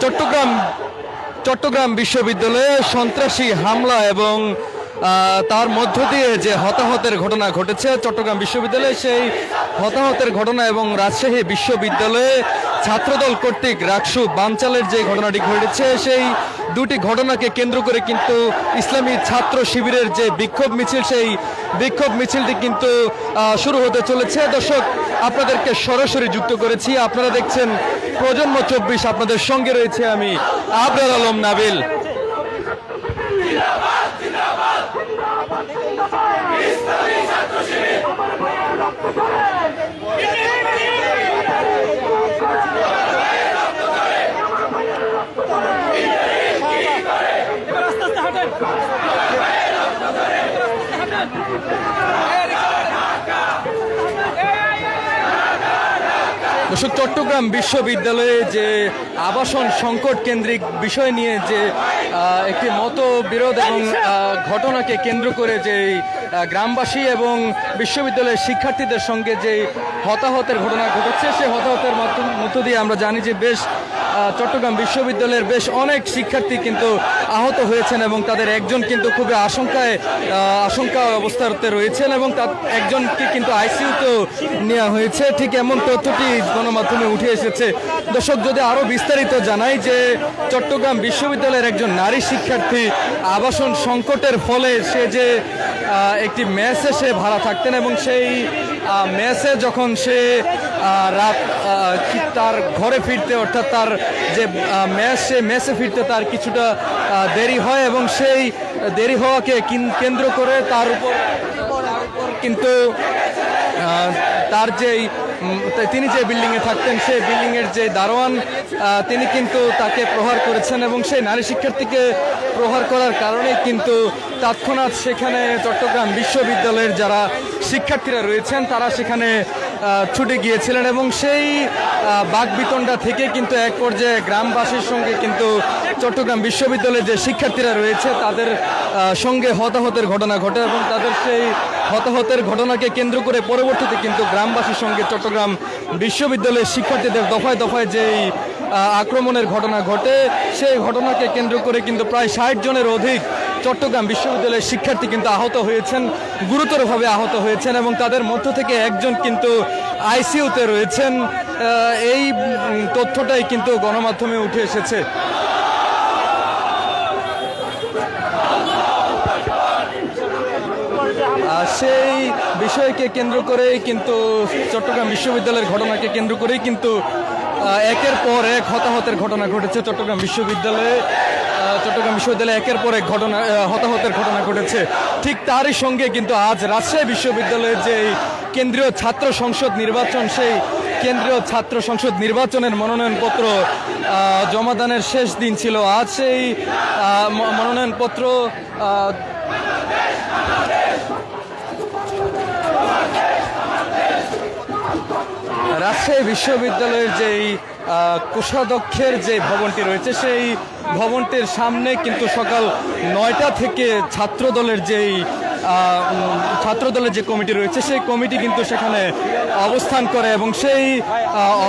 চট্টগ্রাম চট্টগ্রাম বিশ্ববিদ্যালয়ে সন্ত্রাসী হামলা এবং তার মধ্য দিয়ে যে হতাহতের ঘটনা ঘটেছে চট্টগ্রাম বিশ্ববিদ্যালয়ে, সেই হতাহতের ঘটনা এবং রাজশাহী বিশ্ববিদ্যালয়ে ছাত্রদল কর্তৃক রাকসু বানচালের যে ঘটনাটি ঘটেছে, সেই দুটি ঘটনাকে কেন্দ্র করে কিন্তু ইসলামী ছাত্র শিবিরের যে বিক্ষোভ মিছিল, সেই বিক্ষোভ মিছিলটি কিন্তু শুরু হতে চলেছে। দর্শক, আপনাদেরকে সরাসরি যুক্ত করেছি, আপনারা দেখছেন প্রজন্ম 24, আপনাদের সঙ্গে রয়েছে আমি আবরার আলম নাবিল। দর্শক, চট্টগ্রাম বিশ্ববিদ্যালয়ে যে আবাসন সংকট কেন্দ্রিক বিষয় নিয়ে যে একটি মতবিরোধ এবং ঘটনাকে কেন্দ্র করে যে গ্রামবাসী এবং বিশ্ববিদ্যালয়ের শিক্ষার্থীদের সঙ্গে যে হতাহতের ঘটনা ঘটেছে, সেই হতাহতের মধ্য দিয়ে আমরা জানি যে বেশ চট্টগ্রাম বিশ্ববিদ্যালয়ের বেশ অনেক শিক্ষার্থী কিন্তু আহত হয়েছেন এবং তাদের একজন কিন্তু খুবই আশঙ্কা অবস্থাতে রয়েছেন এবং তার একজনকে কিন্তু আইসিইউতেও নেওয়া হয়েছে। ঠিক এমন তথ্যটি গণমাধ্যমে উঠে এসেছে। দর্শক, যদি আরও বিস্তারিত জানাই যে চট্টগ্রাম বিশ্ববিদ্যালয়ের একজন নারী শিক্ষার্থী আবাসন সংকটের ফলে সে যে একটি মেসে সে ভাড়া থাকতেন এবং সেই মেসে যখন সে রাত তার ঘরে ফিরতে, অর্থাৎ তার যে মেসে ফিরতে তার কিছুটা দেরি হয় এবং সেই দেরি হওয়াকে কেন্দ্র করে তার উপর কিন্তু তার যেই তিনি যে বিল্ডিংয়ে থাকতেন সেই বিল্ডিংয়ের যে দারোয়ান তিনি কিন্তু তাকে প্রহার করেছেন এবং সেই নারী শিক্ষার্থীকে প্রহার করার কারণে কিন্তু তৎক্ষণাৎ সেখানে চট্টগ্রাম বিশ্ববিদ্যালয়ের যারা শিক্ষার্থীরা রয়েছেন তারা সেখানে ছুটে গিয়েছিলেন এবং সেই বাকবিতণ্ডা থেকে কিন্তু এক পর্যায়ে গ্রামবাসীর সঙ্গে কিন্তু চট্টগ্রাম বিশ্ববিদ্যালয়ের যে শিক্ষার্থীরা রয়েছে তাদের সঙ্গে হতাহতের ঘটনা ঘটে এবং তাদের সেই হতাহতের ঘটনাকে কেন্দ্র করে পরবর্তীতে কিন্তু গ্রামবাসীর সঙ্গে চট্টগ্রাম বিশ্ববিদ্যালয়ের শিক্ষার্থীদের দফায় দফায় যেই আক্রমণের ঘটনা ঘটে, সেই ঘটনাকে কেন্দ্র করে কিন্তু প্রায় 60 জনের অধিক চট্টগ্রাম বিশ্ববিদ্যালয়ের শিক্ষার্থী কিন্তু আহত হয়েছেন, গুরুতরভাবে আহত হয়েছেন এবং তাদের মধ্য থেকে একজন কিন্তু আইসিইউতে রয়েছেন। এই তথ্যটাই কিন্তু গণমাধ্যমে উঠে এসেছে। সেই বিষয়কে কেন্দ্র করেই কিন্তু চট্টগ্রাম বিশ্ববিদ্যালয়ের ঘটনাকে কেন্দ্র করেই কিন্তু একের পর এক হতাহতের ঘটনা ঘটেছে চট্টগ্রাম বিশ্ববিদ্যালয়ে। একের পর এক হতাহতের ঘটনা ঘটেছে। ঠিক তারই সঙ্গে কিন্তু আজ রাজশাহী বিশ্ববিদ্যালয়ের যে কেন্দ্রীয় ছাত্র সংসদ নির্বাচন, সেই কেন্দ্রীয় ছাত্র সংসদ নির্বাচনের মনোনয়নপত্র জমাদানের শেষ দিন ছিল আজ। সেই মনোনয়নপত্র রাজশাহী বিশ্ববিদ্যালয়ের যেই কোষাধ্যক্ষের যে ভবনটি রয়েছে, সেই ভবনটির সামনে কিন্তু সকাল 9টা থেকে ছাত্রদলের যে কমিটি রয়েছে সেই কমিটি কিন্তু সেখানে অবস্থান করে এবং সেই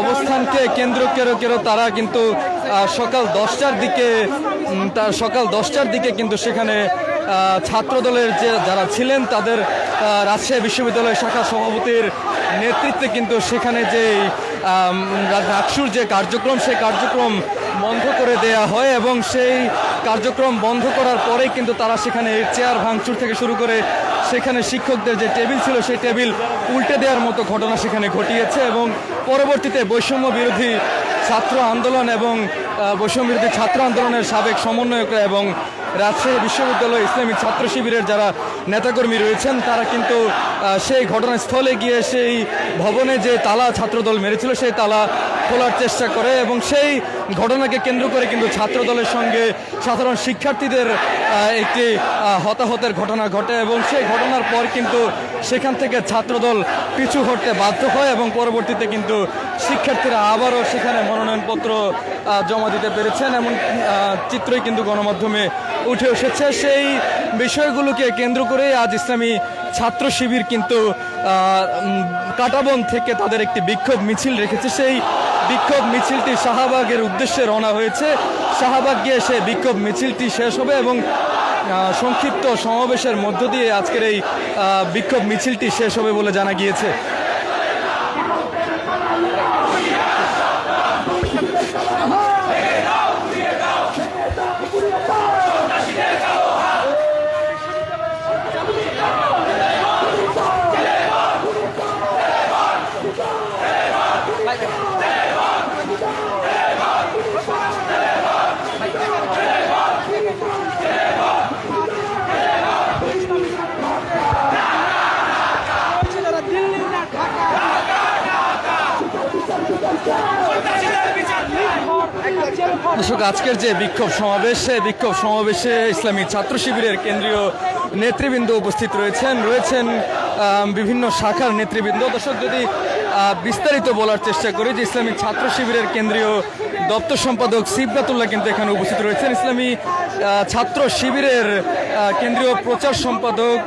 অবস্থানকে কেন্দ্র করে তারা কিন্তু সকাল 10টার দিকে কিন্তু সেখানে ছাত্রদলের যারা ছিলেন তাদের রাজশাহী বিশ্ববিদ্যালয় শাখা সভাপতির নেতৃত্বে কিন্তু সেখানে যে রাকসুর যে কার্যক্রম, সেই কার্যক্রম বন্ধ করে দেয়া হয় এবং সেই কার্যক্রম বন্ধ করার পরেই কিন্তু তারা সেখানে চেয়ার ভাঙচুর থেকে শুরু করে সেখানে শিক্ষকদের যে টেবিল ছিল সেই টেবিল উল্টে দেওয়ার মতো ঘটনা সেখানে ঘটিয়েছে এবং পরবর্তীতে বৈষম্য বিরোধী ছাত্র আন্দোলন এবং বৈষম্য বিরোধী ছাত্র আন্দোলনের সাবেক সমন্বয়করা এবং রাজশাহী বিশ্ববিদ্যালয় ইসলামিক ছাত্র শিবিরের যারা নেতাকর্মী রয়েছেন তারা কিন্তু সেই ঘটনাস্থলে গিয়ে সেই ভবনে যে তালা ছাত্রদল মেরেছিল সেই তালা খোলার চেষ্টা করে এবং সেই ঘটনাকে কেন্দ্র করে কিন্তু ছাত্রদলের সঙ্গে সাধারণ শিক্ষার্থীদের একটি হতাহতের ঘটনা ঘটে এবং সেই ঘটনার পর কিন্তু সেখান থেকে ছাত্রদল পিছু হটতে বাধ্য হয় এবং পরবর্তীতে কিন্তু শিক্ষার্থীরা আবারও সেখানে মনোনয়নপত্র জমা দিতে পেরেছেন। এমন চিত্রই কিন্তু গণমাধ্যমে উঠে এসেছে। সেই বিষয়গুলোকে কেন্দ্র করে আজ ইসলামী ছাত্র শিবির কিন্তু কাঁটাবন থেকে তাদের একটি বিক্ষোভ মিছিল রেখেছে। সেই বিক্ষোভ মিছিলটি শাহবাগের উদ্দেশ্যে রওনা হয়েছে। শাহবাগ গিয়ে সে বিক্ষোভ মিছিলটি শেষ হবে এবং সংক্ষিপ্ত সমাবেশের মধ্য দিয়ে আজকের এই বিক্ষোভ মিছিলটি শেষ হবে বলে জানা গিয়েছে। দর্শক, আজকের যে বিক্ষোভ সমাবেশ, সেই বিক্ষোভ সমাবেশে ইসলামী ছাত্র শিবিরের কেন্দ্রীয় নেতৃবৃন্দ উপস্থিত রয়েছেন বিভিন্ন শাখার নেতৃবৃন্দ। দর্শক, যদি বিস্তারিত বলার চেষ্টা করি যে ইসলামী ছাত্র শিবিরের কেন্দ্রীয় দপ্তর সম্পাদক সিবগাতুল্লাহ কিন্তু এখানে উপস্থিত রয়েছেন। ইসলামী ছাত্র শিবিরের কেন্দ্রীয় প্রচার সম্পাদক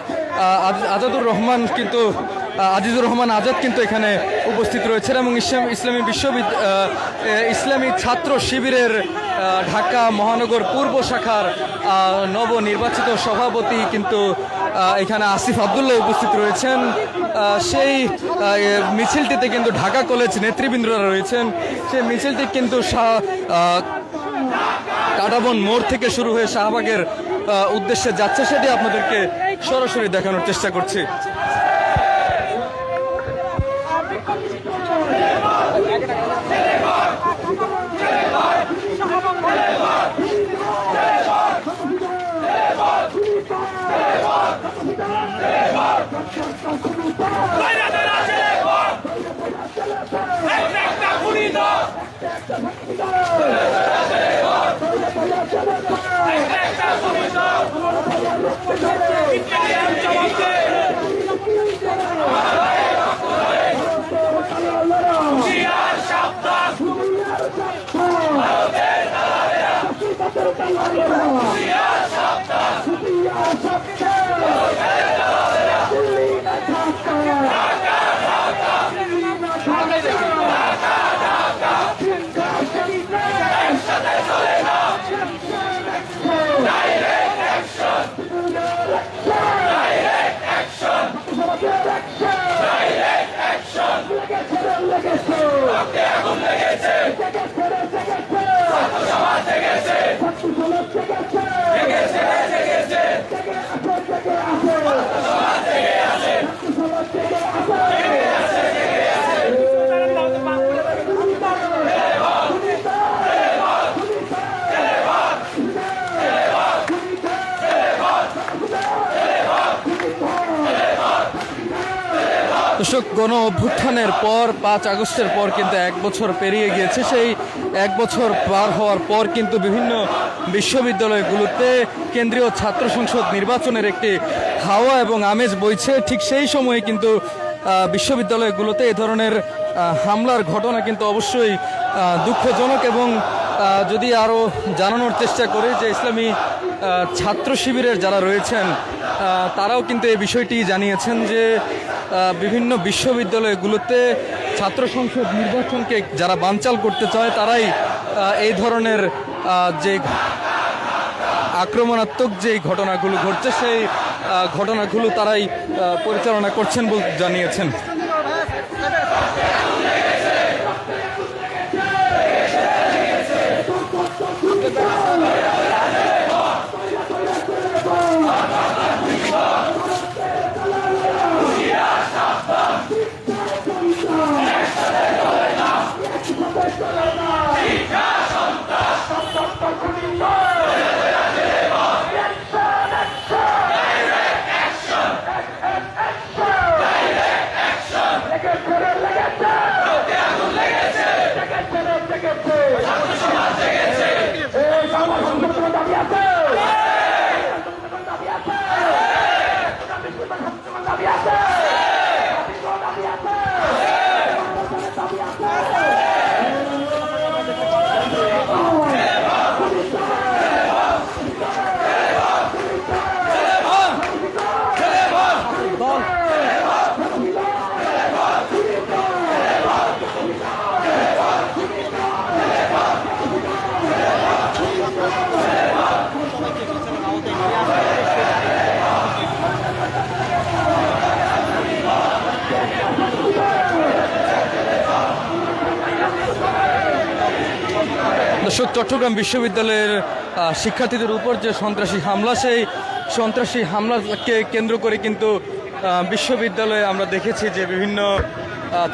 আজিজুর রহমান আজাদ কিন্তু এখানে উপস্থিত রয়েছেন এবং ইসলামী ছাত্র শিবিরের ঢাকা মহানগর পূর্ব শাখার নবনির্বাচিত সভাপতি কিন্তু এখানে আসিফ আবদুল্লাহ উপস্থিত রয়েছেন। সেই মিছিলটিতে কিন্তু ঢাকা কলেজ নেতৃবৃন্দরা রয়েছেন। সেই মিছিলটি কিন্তু কাটাবন মোড় থেকে শুরু হয়ে শাহবাগের উদ্দেশ্যে যাচ্ছে, সেটি আপনাদেরকে সরাসরি দেখানোর চেষ্টা করছি। দর্শক, গণ অভ্যুত্থানের পর 5 আগস্টের পর কিন্তু 1 বছর পেরিয়ে গিয়েছে। সেই 1 বছর পার হওয়ার পর কিন্তু বিভিন্ন বিশ্ববিদ্যালয়গুলোতে কেন্দ্রীয় ছাত্র সংসদ নির্বাচনের একটি হাওয়া এবং আমেজ বইছে। ঠিক সেই সময়ে কিন্তু বিশ্ববিদ্যালয়গুলোতে এই ধরনের হামলার ঘটনা কিন্তু অবশ্যই দুঃখজনক এবং যদি আরও জানানোর চেষ্টা করি যে ইসলামী ছাত্র শিবিরের যারা রয়েছেন তারাও কিন্তু এই বিষয়টি জানিয়েছেন যে বিভিন্ন বিশ্ববিদ্যালয়গুলোতে ছাত্র সংসদ নির্বাচনকে যারা বানচাল করতে চায় তারাই এই ধরনের যে আক্রমণাত্মক যে ঘটনাগুলো ঘটছে সেই ঘটনাগুলো তারাই পরিচালনা করছেন বলে জানিয়েছেন। দর্শক, আমরা দেখতে পাচ্ছি যে ছাত্র শিবিরের কেন্দ্রীয় নেতৃবৃন্দ কিন্তু ইসলামী ছাত্র শিবিরের কেন্দ্রীয় প্রচার সম্পাদক আজিজুর রহমান আজাদ কিন্তু এখানে উপস্থিত রয়েছেন এবং শাহবাগ গিয়ে সে বিক্ষোভ মিছিলটি শেষ হবে বলে জানা গিয়েছে। দর্শক, চট্টগ্রাম বিশ্ববিদ্যালয়ের শিক্ষার্থীদের উপর যে সন্ত্রাসী হামলা, সেই সন্ত্রাসী হামলাকে কেন্দ্র করে কিন্তু বিশ্ববিদ্যালয়ে আমরা দেখেছি যে বিভিন্ন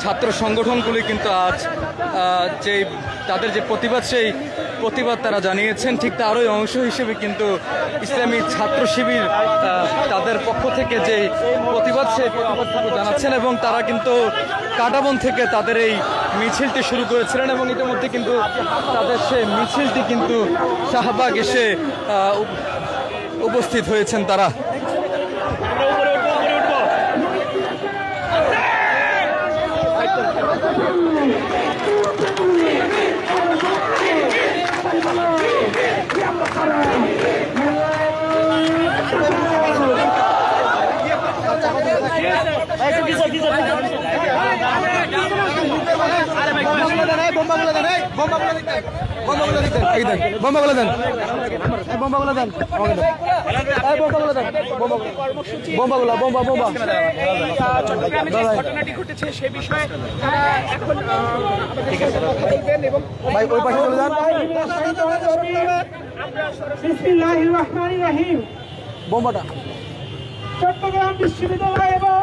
ছাত্র সংগঠনগুলি কিন্তু আজ যে তাদের যে প্রতিবাদ, সেই প্রতিবাদ তারা জানিয়েছেন। ঠিক তারই অংশ হিসেবে কিন্তু ইসলামী ছাত্র শিবির তাদের পক্ষ থেকে যে প্রতিবাদ, সেই প্রতিবাদটুকু জানাচ্ছেন এবং তারা কিন্তু কাঁটাবন থেকে তাদের এই মিছিলটি শুরু করেছিলেন এবং ইতিমধ্যে কিন্তু তাদের সেই মিছিলটি কিন্তু শাহবাগ এসে উপস্থিত হয়েছেন তারা। বোমাগুলো দেন, বোমাগুলো দেন, বোমাগুলো, বোমা বোমা। চট্টগ্রামে যে ঘটনাটি ঘটেছে সে বিষয়ে এখন ভাই ওই পাশে চলে যান। বিসমিল্লাহির রহমানির রহিম। বোমাটা চট্টগ্রাম বিশ্ববিদ্যালয় এবং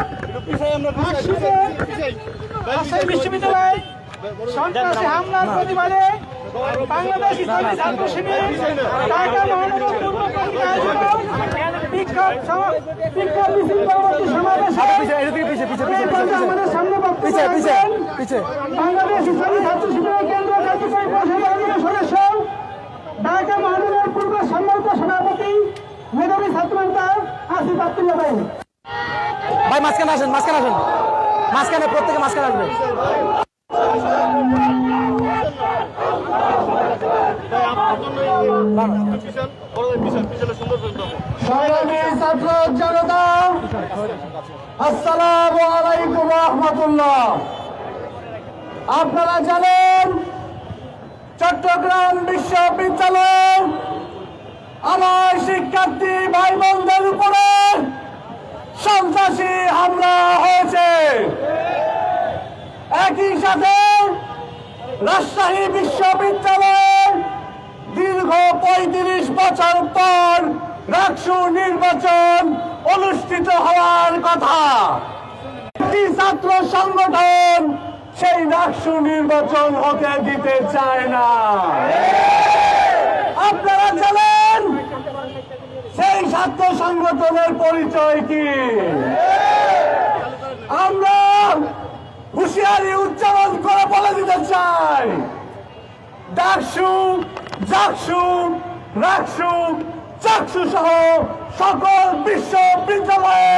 রাজশাহী বিশ্ববিদ্যালয় সন্ত্রাসী হামলার প্রতিবাদে বাংলাদেশ ইসলামী ছাত্র শিবির ঢাকা মহানগর পূর্ব কমিটি আয়োজিত বিক্ষোভ মিছিল পরবর্তী সমাবেশে আমাদের সামনে বক্তব্য রাখবেন বাংলাদেশ ইসলামী ছাত্র শিবিরের কেন্দ্রীয় কার্যকরী পরিষদের সদস্য, ঢাকা মহানগর পূর্ব সম্মানিত সভাপতি, মেধাবী ছাত্র নেতা আসিফ আব্দুল্লাহ ভাই। ভাই মাঝখানে আসেন, মাঝখানে আসেন, মাঝখানে প্রত্যেকে মাঝখানে আসবে। সংগ্রামী ছাত্র জনতা, আসসালামু আলাইকুম রহমতুল্লাহ। আপনারা জানেন চট্টগ্রাম বিশ্ববিদ্যালয়ে আমার শিক্ষার্থী ভাই বোনদের উপরে সন্ত্রাসী হামলা হয়েছে। একই সাথে রাজশাহী বিশ্ববিদ্যালয়ে দীর্ঘ ৩৫ বছর পর রাকসু নির্বাচন অনুষ্ঠিত হওয়ার কথা। একটি ছাত্র সংগঠন সেই রাকসু নির্বাচন হতে দিতে চায় না। আপনারা জানেন সেই ছাত্র সংগঠনের পরিচয় কি? আমরা হুঁশিয়ারি উচ্চারণ করে বলে দিতে চাই, ডাকসু, জাকসু, রাকসু, চাকসু সহ সকল বিশ্ববিদ্যালয়ে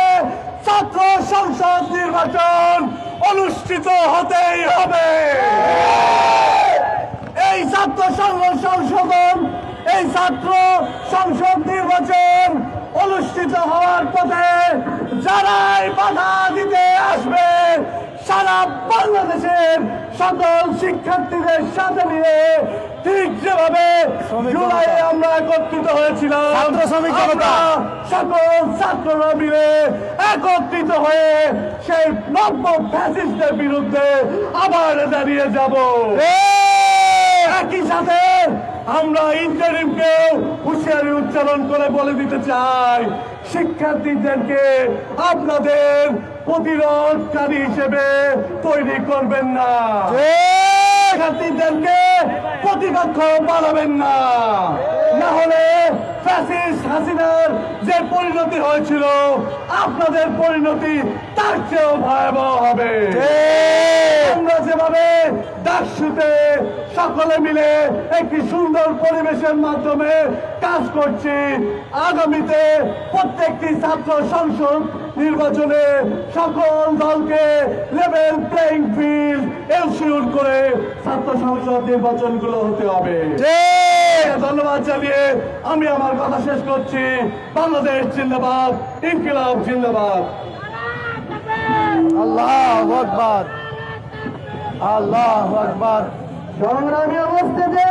ছাত্র সংসদ নির্বাচন অনুষ্ঠিত হতেই হবে। এই ছাত্র সংশোধন, এই ছাত্র সংসদ নির্বাচন অনুষ্ঠিত হওয়ার পথে যারাই বাধা দিতে আসবে, সারা বাংলাদেশের সকল শিক্ষার্থীদের সাথে নিয়ে ঠিক যেভাবে জুলাইয়ে আমরা একত্রিত হয়েছিলাম, আমরা সকল ছাত্ররা মিলে একত্রিত হয়ে সেই নব্য ফ্যাসিস্টের বিরুদ্ধে আবার দাঁড়িয়ে যাব। একই সাথে আমরা ইন্টারিমকে হুঁশিয়ারি উচ্চারণ করে বলে দিতে চাই, শিক্ষার্থীদেরকে আপনাদের প্রতিরোধকারী হিসেবে তৈরি করবেন না, শিক্ষার্থীদেরকে প্রতিপক্ষ বানাবেন না, না হলে ফ্যাসিস্ট হাসিনার যে পরিণতি হয়েছিল আপনাদের পরিণতি তার চেয়েও ভয়াবহ হবে। আমরা যেভাবে ডাকসুতে সকলে মিলে একটি সুন্দর পরিবেশের মাধ্যমে কাজ করছি, আগামীতে প্রত্যেকটি ছাত্র সংসদ নির্বাচনে সকল দলকে লেভেল প্লেইং ফিল্ড এনশিওর করে ছাত্র সংসদ নির্বাচনগুলো হতে হবে। ধন্যবাদ জানিয়ে আমি আমার কথা শেষ করছি। বাংলাদেশ জিন্দাবাদ, ইনকিলাব জিন্দাবাদ। আল্লাহু আকবার, আল্লাহু আকবার। সংগ্রামী অবস্থাতে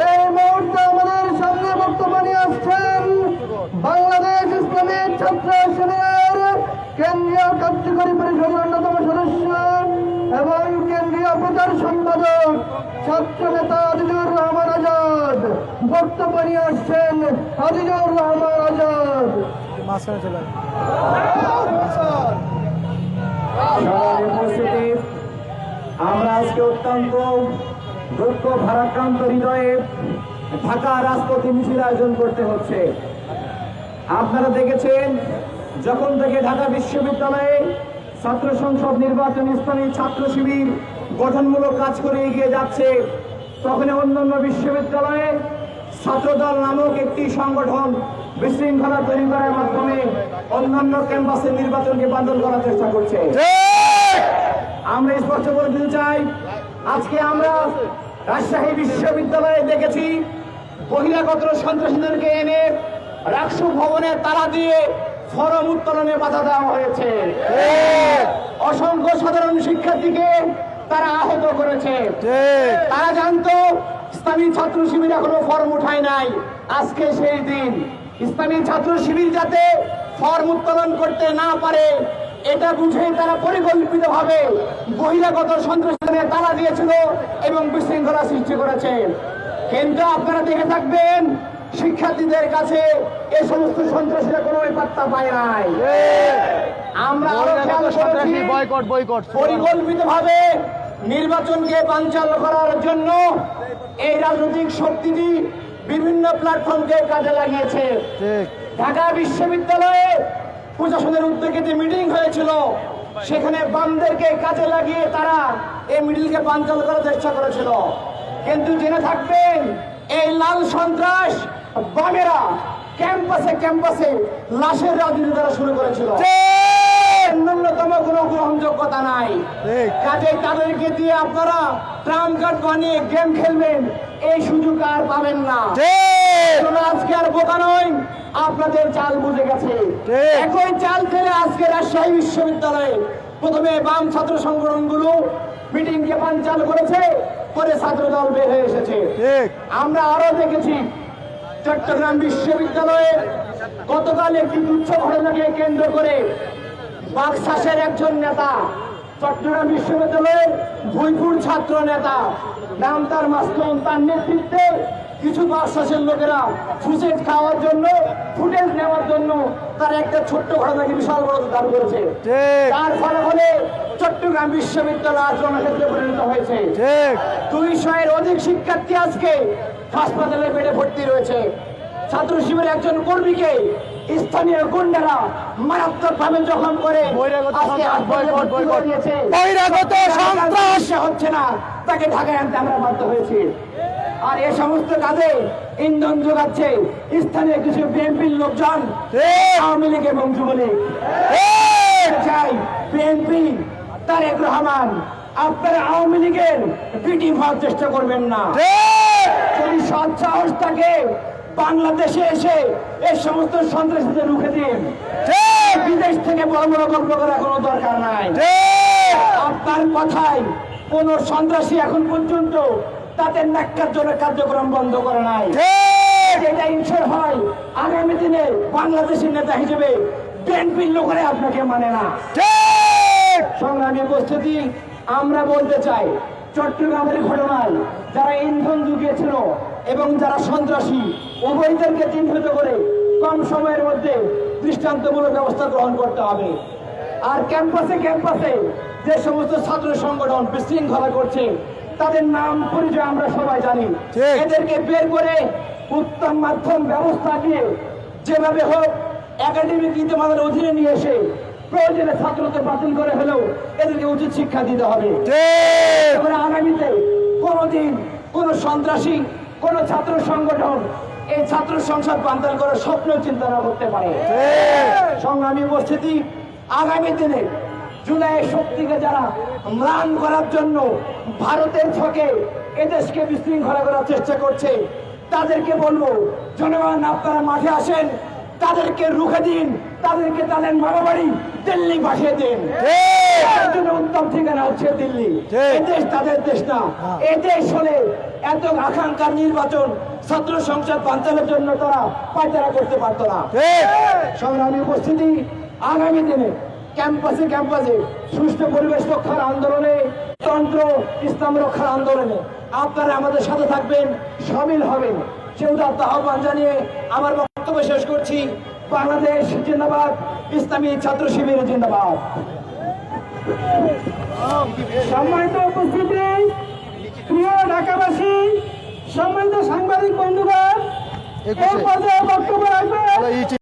এই মুহূর্তে আমাদের সামনে বক্তব্য নিয়ে আসছেন বাংলাদেশ ইসলামী ছাত্র শিবিরের কেন্দ্রীয় কার্যকরী পরিষদের অন্যতম সদস্য এবং কেন্দ্রীয় প্রচার সম্পাদক ছাত্র নেতা আজিজুর রহমান বক্তব্য নিয়ে আসছেন আজিজুর রহমান আজাদ। মাঝখানে চলে সভার উপস্থিতি, আমরা আজকে অত্যন্ত দুঃখ ভারাক্রান্ত হৃদয়ে ঢাকা রাজপথে মিছিল আয়োজন করতে হচ্ছে। আপনারা দেখেছেন, যখন থেকে ঢাকা বিশ্ববিদ্যালয়ে ছাত্র সংসদ নির্বাচন স্থানে ছাত্র শিবির গঠনমূলক কাজ করে এগিয়ে যাচ্ছে, তখন অন্যান্য বিশ্ববিদ্যালয়ে ছাত্রদল নামক একটি সংগঠন বিশৃঙ্খলা তৈরি করার মাধ্যমে অন্যান্য ক্যাম্পাসের নির্বাচনকে বাতিল করার চেষ্টা করছে। আমরা স্পষ্ট করে দিতে চাই, আজকে আমরা রাজশাহী বিশ্ববিদ্যালয়ে দেখেছি বহিরাগত সন্ত্রাসীদেরকে এনে রাষ্ট্র ভবনে তালা দিয়ে ফরম উত্তোলনে বাধা দেওয়া হয়েছে। অসংখ্য সাধারণ শিক্ষার্থীকে তারা আহত করেছে। তারা জানতো ইসলামী ছাত্র শিবির এখনো ফর্ম উঠায় নাই। আজকে সেই দিন, ইসলামী ছাত্র শিবির যাতে ফর্ম উত্তোলন করতে না পারে এটা বুঝে তারা পরিকল্পিতভাবে বহিরাগত সন্ত্রাসীদের তালা দিয়েছিল এবং বিশৃঙ্খলা সৃষ্টি করেছে। কিন্তু আপনারা দেখে থাকবেন, শিক্ষার্থীদের কাছে এই সমস্ত সন্ত্রাসীরা কোনো পাত্তা পায় নাই। আমরা পরিকল্পিতভাবে নির্বাচনকে বানচাল করার জন্য এই রাজনৈতিক শক্তিটি বিভিন্ন প্ল্যাটফর্মকে কাজে লাগিয়েছে। ঢাকা বিশ্ববিদ্যালয়ে প্রশাসনের উদ্যোগে যে মিটিং হয়েছিল, সেখানে বামদেরকে কাজে লাগিয়ে তারা এই মিটিংকে বানচাল করার চেষ্টা করেছিল। কিন্তু জেনে থাকবেন, এই লাল সন্ত্রাস বামেরা ক্যাম্পাসে ক্যাম্পাসে লাশের রাজনীতি তারা শুরু করেছিল। ন্যূনতম কোনো গ্রহণযোগ্যতা নাই। কাজে তাদেরকে দিয়ে আপনারা ট্রাম্প কার্ড বানিয়ে গেম খেলবেন, এই সুযোগ আর পাবেন না। আজকে আর বোকা নয়, আপনাদের চাল বুঝে গেছে। একই চাল খেলে আজকে রাজশাহী বিশ্ববিদ্যালয়ে প্রথমে বাম ছাত্র সংগঠনগুলো মিটিংকে বানচাল করেছে, পরে ছাত্র দল বের হয়ে এসেছে। আমরা আরো দেখেছি চট্টগ্রাম বিশ্ববিদ্যালয়ে গতকাল একটি তুচ্ছ ঘটনাকে কেন্দ্র করে বাকশাসের একজন নেতা, চট্টগ্রাম বিশ্ববিদ্যালয়ের ভুইপুর ছাত্র নেতা নাম তার মাসুম, তার নেতৃত্বে কিছু বাকশাসের লোকেরা ফুটেজ খাওয়ার জন্য, ফুটেজ নেওয়ার জন্য তার একটা ছোট্ট ঘটনাকে বিশাল বড় দাবি করেছে। তার ফলে চট্টগ্রাম বিশ্ববিদ্যালয় আচরণের ক্ষেত্রে পরিণত হয়েছে। 200-এর অধিক শিক্ষার্থী আজকে হাসপাতালে বেডে ভর্তি রয়েছে। ছাত্র শিবিরের একজন কর্মীকে স্থানীয় গুন্ডারা মারাত্মক ভাবে জখম করে হচ্ছে না, তাকে ঢাকায় আনতে আমরা বাধ্য হয়েছি। আর এ সমস্ত কাজে ইন্ধন যোগাচ্ছে স্থানীয় কিছু বিএনপির লোকজন, আওয়ামী লীগ এবং যুবলীগ। চাই বিএনপি, তারেক রহমান, আপনারা আওয়ামী লীগের বিটিং হওয়ার চেষ্টা করবেন না। যদি সৎ সাহস থাকে, বাংলাদেশে এসে এই সমস্ত সন্ত্রাসীদের রুখে দিন। বিদেশ থেকে বড় বড় গল্প করার কোনো দরকার নাই। আপনার কথায় কোন সন্ত্রাসী এখন পর্যন্ত তাদের ন্যাক্কারজনক কার্যক্রম বন্ধ করে নাই। এটা ইনশোর হয় আগামী দিনে বাংলাদেশের নেতা হিসেবে বিএনপির লোকেরা আপনাকে মানে না। সংগ্রামী উপস্থিতি, আমরা বলতে চাই, চট্টগ্রামের ঘটনায় যারা ইন্ধন জুগিয়েছিল এবং যারা সন্ত্রাসী, উভয়দেরকে চিহ্নিত করে কম সময়ের মধ্যে দৃষ্টান্তমূলক ব্যবস্থা গ্রহণ করতে হবে। আর ক্যাম্পাসে ক্যাম্পাসে যে সমস্ত ছাত্র সংগঠন বিশৃঙ্খলা করছে, তাদের নাম পরিচয় আমরা সবাই জানি। এদেরকে বের করে উত্তম মাধ্যম ব্যবস্থা দিয়ে যেভাবে হোক একাডেমিক নীতিমালার অধীনে নিয়ে এসে প্রয়োজনে ছাত্রকে বাতিল করে হলেও এদেরকে উচিত শিক্ষা দিতে হবে। আগামীতে কোনদিন কোন সন্ত্রাসী, কোন ছাত্র সংগঠন এই ছাত্র সংসদ বাতিল করার স্বপ্ন চিন্তা না করতে পারে। সংগ্রামী উপস্থিতি, আগামী দিনে জুলাই শক্তিকে যারা ম্লান করার জন্য ভারতের ছকে এদেশকে বিশৃঙ্খলা করার চেষ্টা করছে, তাদেরকে বলবো, জনগণ আপনারা মাঠে আসেন, তাদেরকে রুখে দিন, তাদেরকে তাদের মামা বাড়ি দিল্লি পাঠিয়ে দিন। উত্তম ঠিকানা হচ্ছে দিল্লি। এই দেশ তাদের দেশ না। এই দেশ হলে এত আকাঙ্ক্ষার নির্বাচন ছাত্র সংসদ বানচালের জন্য তারা পায়তারা করতে পারতো না। সংগ্রামী উপস্থিতি, আগামী দিনে ক্যাম্পাসে ক্যাম্পাসে সুষ্ঠু পরিবেশ রক্ষার আন্দোলনে, তন্ত্র ইসলাম রক্ষার আন্দোলনে আপনারা আমাদের সাথে থাকবেন, সামিল হবেন। সে উদাত্ত আহ্বান জানিয়ে আমার বক্তব্য শেষ করছি। বাংলাদেশ জিন্দাবাদ, ইসলামী ছাত্র শিবির জিন্দাবাদ। সম্মানিত উপস্থিতি, প্রিয় ঢাকাবাসী, সম্মানিত সাংবাদিক বন্ধুগণ, এই পর্যায়ে বক্তব্য রাখবেন